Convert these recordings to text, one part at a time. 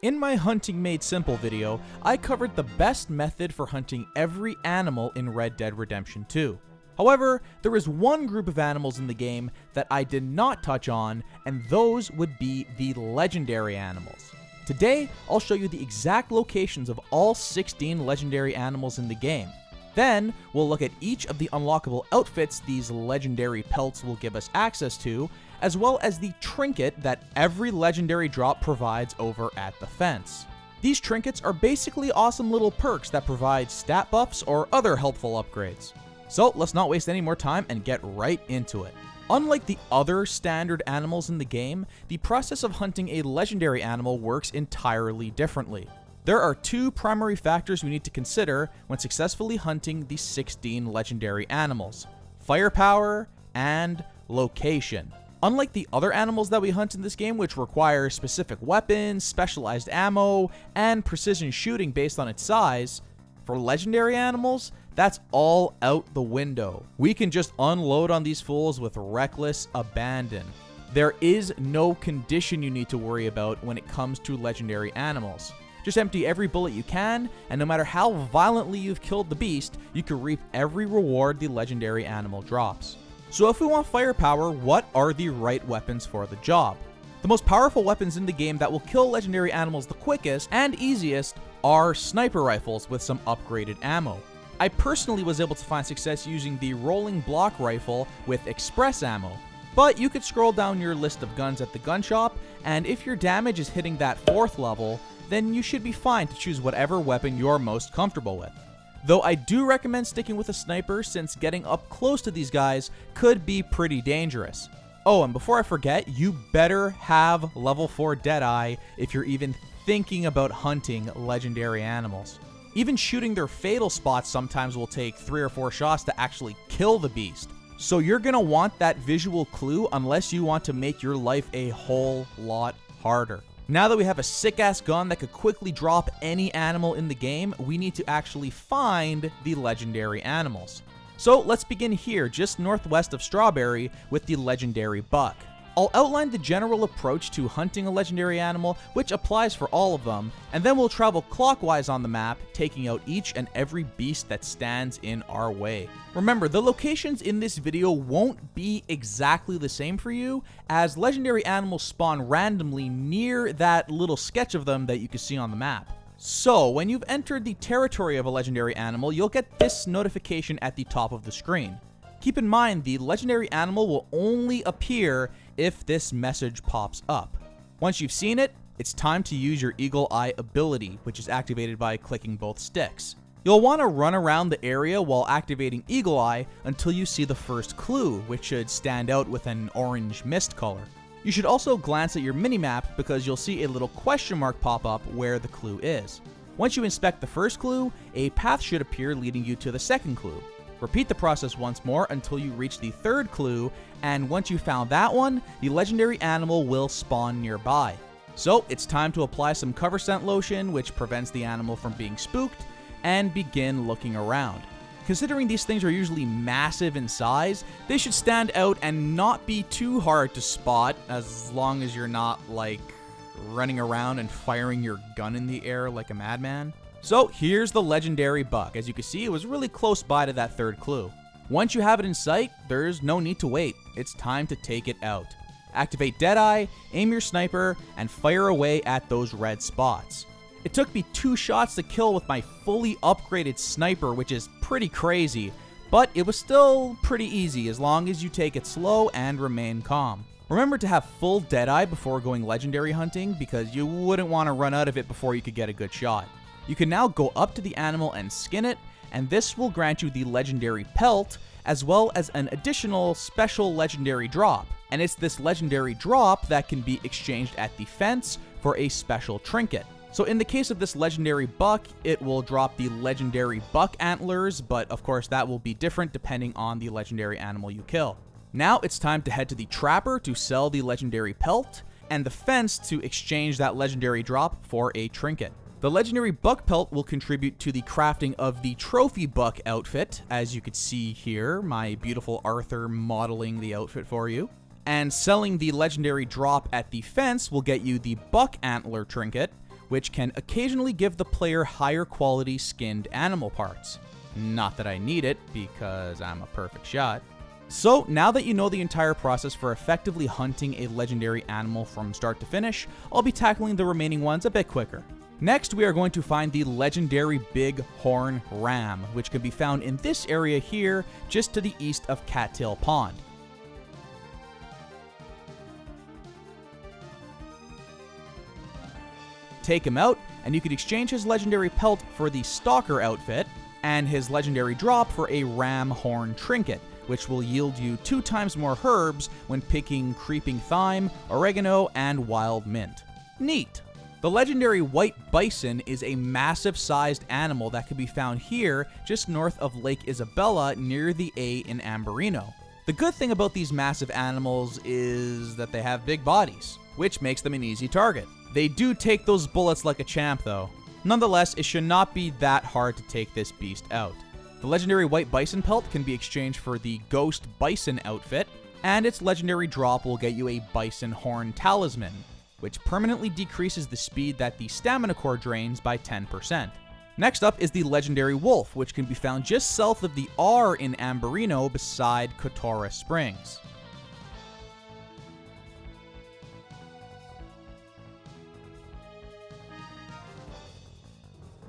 In my Hunting Made Simple video, I covered the best method for hunting every animal in Red Dead Redemption 2. However, there is one group of animals in the game that I did not touch on, and those would be the legendary animals. Today, I'll show you the exact locations of all 16 legendary animals in the game. Then, we'll look at each of the unlockable outfits these legendary pelts will give us access to, as well as the trinket that every legendary drop provides over at the fence. These trinkets are basically awesome little perks that provide stat buffs or other helpful upgrades. So let's not waste any more time and get right into it. Unlike the other standard animals in the game, the process of hunting a legendary animal works entirely differently. There are two primary factors we need to consider when successfully hunting the 16 legendary animals: firepower and location. Unlike the other animals that we hunt in this game, which require specific weapons, specialized ammo, and precision shooting based on its size, for legendary animals, that's all out the window. We can just unload on these fools with reckless abandon. There is no condition you need to worry about when it comes to legendary animals. Just empty every bullet you can, and no matter how violently you've killed the beast, you can reap every reward the legendary animal drops. So if we want firepower, what are the right weapons for the job? The most powerful weapons in the game that will kill legendary animals the quickest and easiest are sniper rifles with some upgraded ammo. I personally was able to find success using the rolling block rifle with express ammo, but you could scroll down your list of guns at the gun shop, and if your damage is hitting that 4th level, then you should be fine to choose whatever weapon you're most comfortable with. Though I do recommend sticking with a sniper, since getting up close to these guys could be pretty dangerous. Oh, and before I forget, you better have level 4 Deadeye if you're even thinking about hunting legendary animals. Even shooting their fatal spots sometimes will take 3 or 4 shots to actually kill the beast. So you're gonna want that visual clue unless you want to make your life a whole lot harder. Now that we have a sick-ass gun that could quickly drop any animal in the game, we need to actually find the legendary animals. So let's begin here, just northwest of Strawberry, with the legendary buck. I'll outline the general approach to hunting a legendary animal, which applies for all of them, and then we'll travel clockwise on the map, taking out each and every beast that stands in our way. Remember, the locations in this video won't be exactly the same for you, as legendary animals spawn randomly near that little sketch of them that you can see on the map. So, when you've entered the territory of a legendary animal, you'll get this notification at the top of the screen. Keep in mind, the legendary animal will only appear if this message pops up. Once you've seen it, it's time to use your Eagle Eye ability, which is activated by clicking both sticks. You'll want to run around the area while activating Eagle Eye until you see the first clue, which should stand out with an orange mist color. You should also glance at your minimap because you'll see a little question mark pop up where the clue is. Once you inspect the first clue, a path should appear leading you to the second clue. Repeat the process once more until you reach the 3rd clue, and once you found that one, the legendary animal will spawn nearby. So it's time to apply some cover scent lotion, which prevents the animal from being spooked, and begin looking around. Considering these things are usually massive in size, they should stand out and not be too hard to spot, as long as you're not, like, running around and firing your gun in the air like a madman. So here's the legendary buck. As you can see, it was really close by to that 3rd clue. Once you have it in sight, there's no need to wait. It's time to take it out. Activate Deadeye, aim your sniper, and fire away at those red spots. It took me 2 shots to kill with my fully upgraded sniper, which is pretty crazy, but it was still pretty easy as long as you take it slow and remain calm. Remember to have full Deadeye before going legendary hunting, because you wouldn't want to run out of it before you could get a good shot. You can now go up to the animal and skin it, and this will grant you the legendary pelt, as well as an additional special legendary drop. And it's this legendary drop that can be exchanged at the fence for a special trinket. So in the case of this legendary buck, it will drop the legendary buck antlers, but of course that will be different depending on the legendary animal you kill. Now it's time to head to the trapper to sell the legendary pelt, and the fence to exchange that legendary drop for a trinket. The legendary buck pelt will contribute to the crafting of the trophy buck outfit, as you could see here, my beautiful Arthur modeling the outfit for you. And selling the legendary drop at the fence will get you the buck antler trinket, which can occasionally give the player higher quality skinned animal parts. Not that I need it, because I'm a perfect shot. So now that you know the entire process for effectively hunting a legendary animal from start to finish, I'll be tackling the remaining ones a bit quicker. Next, we are going to find the legendary big horn ram, which can be found in this area here, just to the east of Cattail Pond. Take him out, and you could exchange his legendary pelt for the Stalker outfit, and his legendary drop for a ram horn trinket, which will yield you 2 times more herbs when picking creeping thyme, oregano, and wild mint. Neat! The legendary white bison is a massive sized animal that can be found here just north of Lake Isabella near the A in Amberino. The good thing about these massive animals is that they have big bodies, which makes them an easy target. They do take those bullets like a champ though. Nonetheless, it should not be that hard to take this beast out. The legendary white bison pelt can be exchanged for the ghost bison outfit, and its legendary drop will get you a bison horn talisman, which permanently decreases the speed that the stamina core drains by 10%. Next up is the legendary wolf, which can be found just south of the R in Amberino beside Kotora Springs.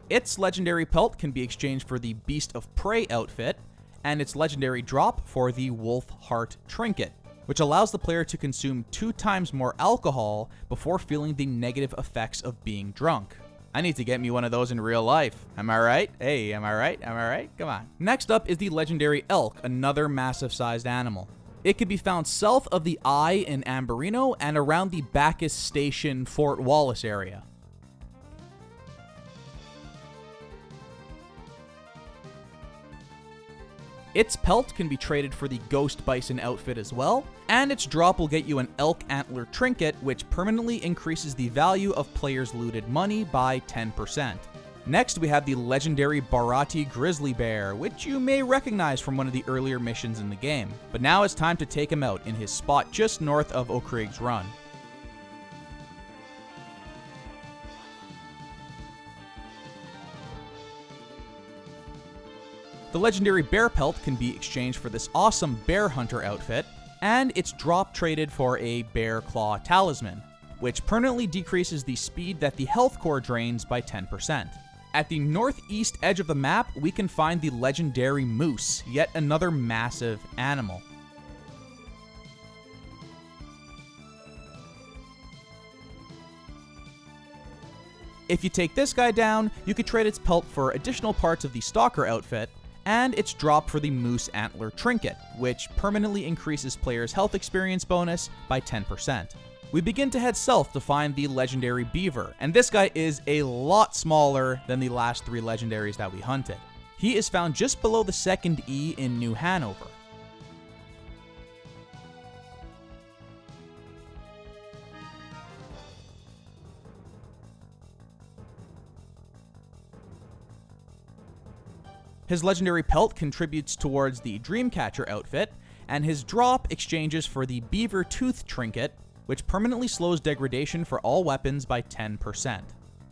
Its legendary pelt can be exchanged for the Beast of Prey outfit, and its legendary drop for the Wolf Heart trinket, which allows the player to consume 2 times more alcohol before feeling the negative effects of being drunk. I need to get me one of those in real life. Am I right? Hey, am I right? Am I right? Come on. Next up is the legendary elk, another massive sized animal. It can be found south of the I in Amberino and around the Bacchus Station Fort Wallace area. Its pelt can be traded for the Ghost Bison outfit as well, and its drop will get you an elk antler trinket, which permanently increases the value of players' looted money by 10%. Next, we have the legendary Bharati grizzly bear, which you may recognize from one of the earlier missions in the game. But now it's time to take him out in his spot just north of O'Craig's Run. The legendary bear pelt can be exchanged for this awesome bear hunter outfit, and its drop traded for a bear claw talisman, which permanently decreases the speed that the health core drains by 10%. At the northeast edge of the map, we can find the legendary moose, yet another massive animal. If you take this guy down, you could trade its pelt for additional parts of the Stalker outfit, and its drop for the Moose Antler trinket, which permanently increases players' health experience bonus by 10%. We begin to head south to find the legendary beaver, and this guy is a lot smaller than the last 3 legendaries that we hunted. He is found just below the 2nd E in New Hanover. His legendary pelt contributes towards the Dreamcatcher outfit, and his drop exchanges for the Beaver Tooth trinket, which permanently slows degradation for all weapons by 10%.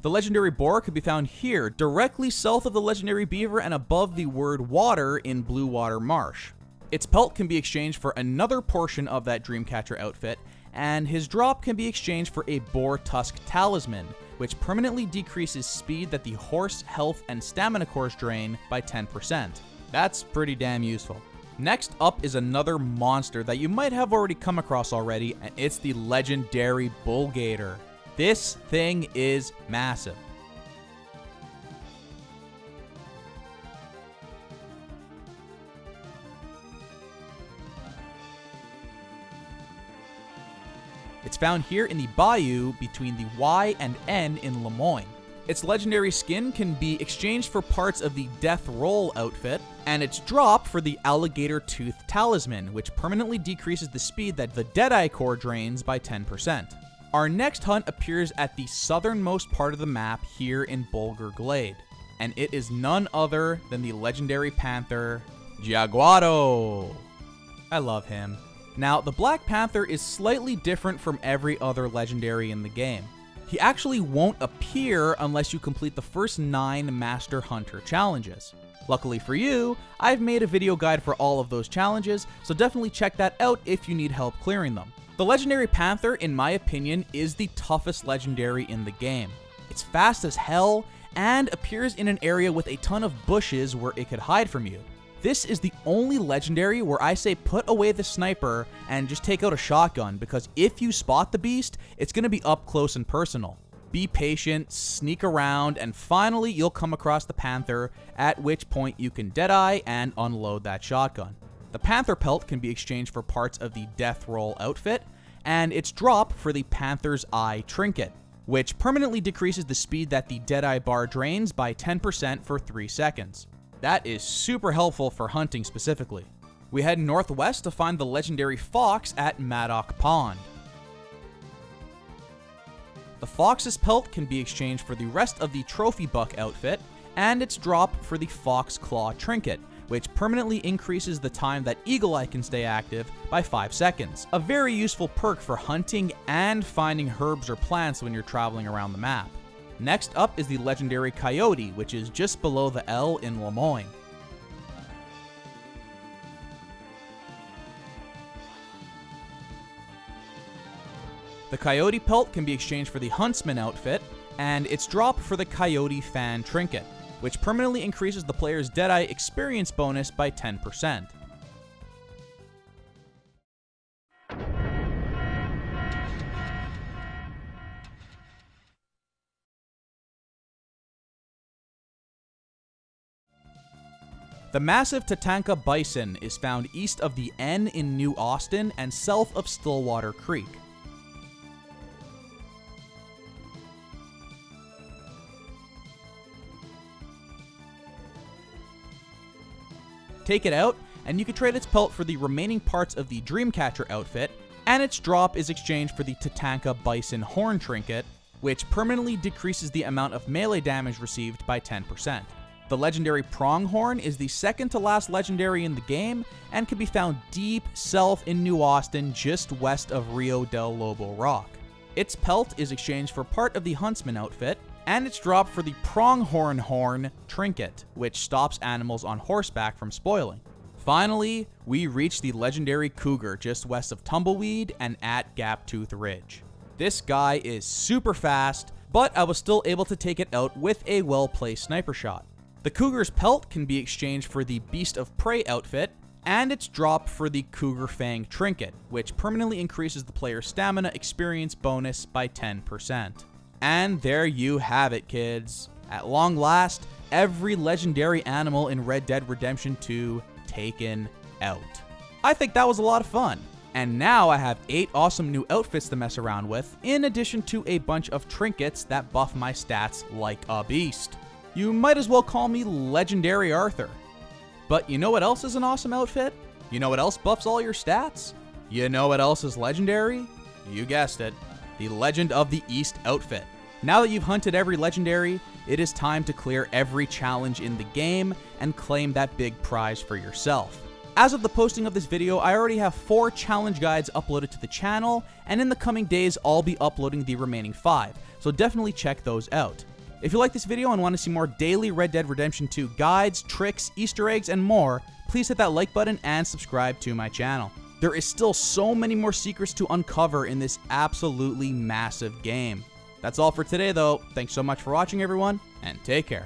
The legendary Boar could be found here, directly south of the legendary beaver and above the word water in Blue Water Marsh. Its pelt can be exchanged for another portion of that Dreamcatcher outfit, and his drop can be exchanged for a Boar Tusk talisman, which permanently decreases speed that the horse, health, and stamina cores drain by 10%. That's pretty damn useful. Next up is another monster that you might have already come across already, and it's the legendary Bull Gator. This thing is massive. It's found here in the bayou between the Y and N in Lemoyne. Its legendary skin can be exchanged for parts of the Death Roll outfit, and its drop for the Alligator Tooth Talisman, which permanently decreases the speed that the Deadeye core drains by 10%. Our next hunt appears at the southernmost part of the map here in Bulger Glade, and it is none other than the legendary Panther, Jaguar. I love him. Now, the Black Panther is slightly different from every other legendary in the game. He actually won't appear unless you complete the first 9 Master Hunter challenges. Luckily for you, I've made a video guide for all of those challenges, so definitely check that out if you need help clearing them. The legendary Panther, in my opinion, is the toughest legendary in the game. It's fast as hell, and appears in an area with a ton of bushes where it could hide from you. This is the only legendary where I say put away the sniper and just take out a shotgun, because if you spot the beast, it's going to be up close and personal. Be patient, sneak around, and finally you'll come across the Panther, at which point you can deadeye and unload that shotgun. The Panther pelt can be exchanged for parts of the Death Roll outfit, and its drop for the Panther's Eye trinket, which permanently decreases the speed that the Deadeye bar drains by 10% for 3 seconds. That is super helpful for hunting specifically. We head northwest to find the legendary Fox at Maddock Pond. The Fox's pelt can be exchanged for the rest of the Trophy Buck outfit, and its drop for the Fox Claw trinket, which permanently increases the time that Eagle Eye can stay active by 5 seconds. A very useful perk for hunting and finding herbs or plants when you're traveling around the map. Next up is the legendary Coyote, which is just below the L in Lemoyne. The Coyote pelt can be exchanged for the Huntsman outfit, and its drop for the Coyote Fan trinket, which permanently increases the player's Deadeye experience bonus by 10%. The massive Tatanka Bison is found east of the N in New Austin and south of Stillwater Creek. Take it out, and you can trade its pelt for the remaining parts of the Dreamcatcher outfit, and its drop is exchanged for the Tatanka Bison Horn trinket, which permanently decreases the amount of melee damage received by 10%. The legendary Pronghorn is the second to last legendary in the game, and can be found deep south in New Austin just west of Rio del Lobo Rock. Its pelt is exchanged for part of the Huntsman outfit, and its drop for the Pronghorn Horn trinket, which stops animals on horseback from spoiling. Finally, we reach the legendary Cougar just west of Tumbleweed and at Gaptooth Ridge. This guy is super fast, but I was still able to take it out with a well-placed sniper shot. The Cougar's pelt can be exchanged for the Beast of Prey outfit, and its drop for the Cougar Fang trinket, which permanently increases the player's stamina experience bonus by 10%. And there you have it, kids. At long last, every legendary animal in Red Dead Redemption 2 taken out. I think that was a lot of fun. And now I have 8 awesome new outfits to mess around with, in addition to a bunch of trinkets that buff my stats like a beast. You might as well call me Legendary Arthur. But you know what else is an awesome outfit? You know what else buffs all your stats? You know what else is legendary? You guessed it. The Legend of the East outfit. Now that you've hunted every legendary, it is time to clear every challenge in the game and claim that big prize for yourself. As of the posting of this video, I already have 4 challenge guides uploaded to the channel, and in the coming days, I'll be uploading the remaining 5, so definitely check those out. If you like this video and want to see more daily Red Dead Redemption 2 guides, tricks, Easter eggs, and more, please hit that like button and subscribe to my channel. There is still so many more secrets to uncover in this absolutely massive game. That's all for today though. Thanks so much for watching everyone, and take care.